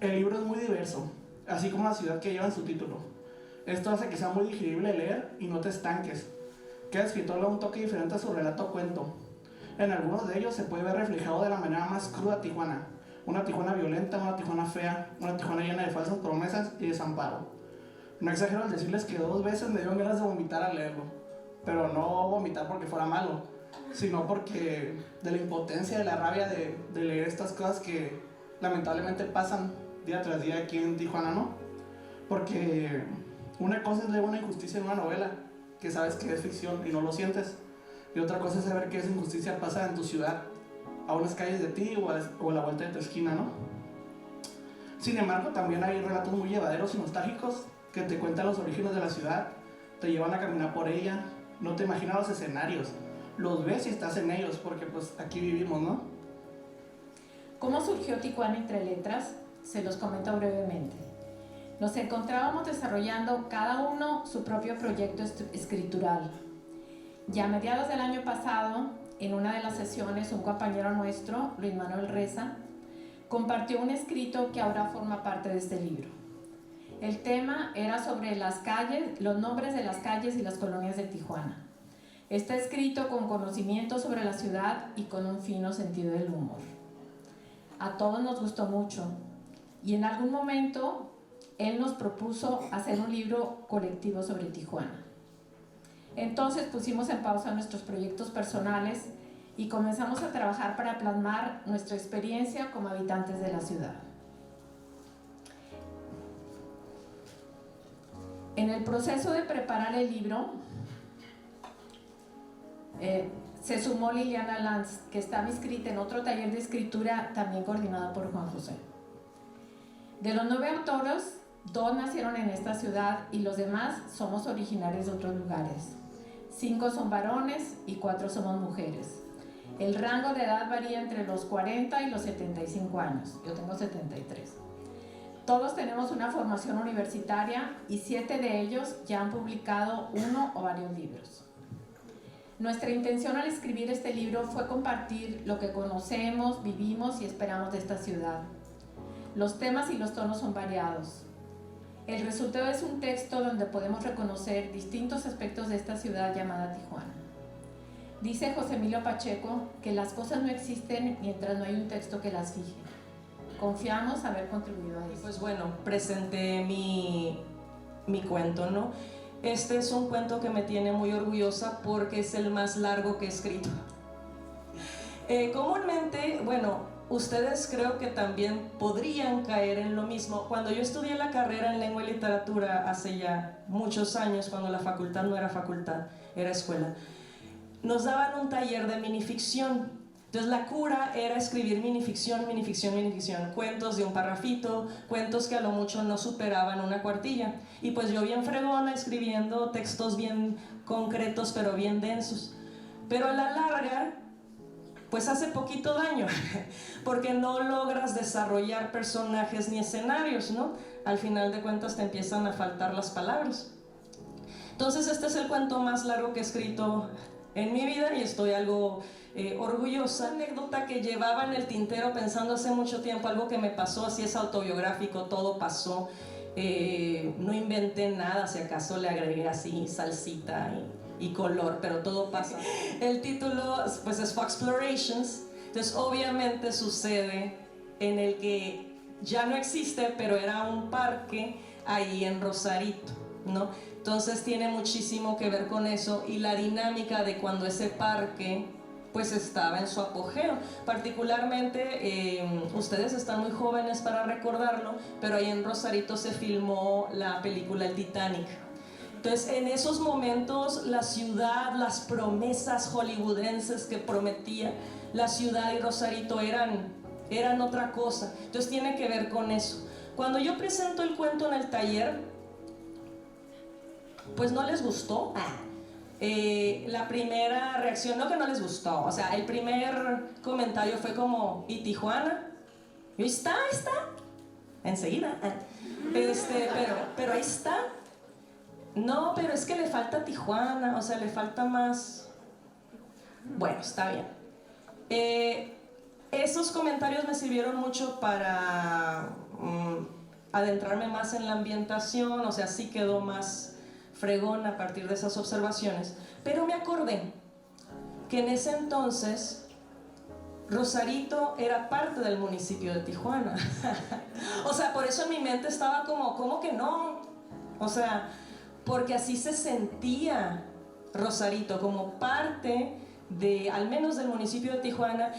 El libro es muy diverso, así como la ciudad que lleva en su título. Esto hace que sea muy digerible leer y no te estanques. Cada escritor le da un toque diferente a su relato o cuento. En algunos de ellos se puede ver reflejado de la manera más cruda Tijuana. Una Tijuana violenta, una Tijuana fea, una Tijuana llena de falsas promesas y desamparo. No exagero al decirles que 2 veces me dieron ganas de vomitar al leerlo. Pero no vomitar porque fuera malo, sino porque de la impotencia, de la rabia de leer estas cosas que lamentablemente pasan día tras día aquí en Tijuana, ¿no? Porque una cosa es leer una injusticia en una novela, que sabes que es ficción y no lo sientes. Y otra cosa es saber que esa injusticia pasa en tu ciudad, a unas calles de ti o a la vuelta de tu esquina, ¿no? Sin embargo, también hay relatos muy llevaderos y nostálgicos que te cuentan los orígenes de la ciudad, te llevan a caminar por ella, no te imaginas los escenarios, los ves y estás en ellos, porque pues aquí vivimos, ¿no? ¿Cómo surgió Tijuana entre letras? Se los comento brevemente. Nos encontrábamos desarrollando cada uno su propio proyecto escritural. Ya a mediados del año pasado, en una de las sesiones, un compañero nuestro, Luis Manuel Reza, compartió un escrito que ahora forma parte de este libro. El tema era sobre las calles, los nombres de las calles y las colonias de Tijuana. Está escrito con conocimiento sobre la ciudad y con un fino sentido del humor. A todos nos gustó mucho y en algún momento él nos propuso hacer un libro colectivo sobre Tijuana. Entonces pusimos en pausa nuestros proyectos personales y comenzamos a trabajar para plasmar nuestra experiencia como habitantes de la ciudad. En el proceso de preparar el libro se sumó Liliana Lanz, que estaba inscrita en otro taller de escritura también coordinado por Juan José. De los 9 autores, 2 nacieron en esta ciudad y los demás somos originarios de otros lugares. 5 son varones y 4 somos mujeres. El rango de edad varía entre los 40 y los 75 años. Yo tengo 73. Todos tenemos una formación universitaria y 7 de ellos ya han publicado uno o varios libros. Nuestra intención al escribir este libro fue compartir lo que conocemos, vivimos y esperamos de esta ciudad. Los temas y los tonos son variados. El resultado es un texto donde podemos reconocer distintos aspectos de esta ciudad llamada Tijuana. Dice José Emilio Pacheco que las cosas no existen mientras no hay un texto que las fije. Confiamos haber contribuido a eso. Pues bueno, presenté mi cuento, ¿no? Este es un cuento que me tiene muy orgullosa porque es el más largo que he escrito. Comúnmente, bueno, ustedes creo que también podrían caer en lo mismo. Cuando yo estudié la carrera en lengua y literatura hace ya muchos años, cuando la facultad no era facultad, era escuela, nos daban un taller de minificción. Entonces la cura era escribir minificción, cuentos de un parrafito, cuentos que a lo mucho no superaban una cuartilla. Y pues yo bien fregona escribiendo textos bien concretos pero bien densos. Pero a la larga, pues hace poquito daño, porque no logras desarrollar personajes ni escenarios, ¿no? Al final de cuentas te empiezan a faltar las palabras. Entonces este es el cuento más largo que he escrito en mi vida y estoy algo orgullosa. Una anécdota que llevaba en el tintero pensando hace mucho tiempo, algo que me pasó, así es autobiográfico, todo pasó, no inventé nada, si acaso le agregué así salsita y color, pero todo pasa. El título pues es Foxplorations, entonces obviamente sucede en el que ya no existe, pero era un parque ahí en Rosarito, ¿no? Entonces tiene muchísimo que ver con eso y la dinámica de cuando ese parque pues estaba en su apogeo. Particularmente, ustedes están muy jóvenes para recordarlo, pero ahí en Rosarito se filmó la película El Titanic. Entonces en esos momentos la ciudad, las promesas hollywoodenses que prometía la ciudad y Rosarito eran otra cosa. Entonces tiene que ver con eso. Cuando yo presento el cuento en el taller, pues no les gustó. La primera reacción, no que no les gustó, o sea, el primer comentario fue como, ¿y Tijuana? Y está, enseguida. Pero ahí está. No, pero es que le falta Tijuana, o sea, le falta más. Bueno, está bien. Esos comentarios me sirvieron mucho para adentrarme más en la ambientación, o sea, sí quedó más fregón a partir de esas observaciones, pero me acordé que en ese entonces Rosarito era parte del municipio de Tijuana. O sea, por eso en mi mente estaba como, ¿cómo que no? O sea, porque así se sentía Rosarito, como parte de, al menos del municipio de Tijuana.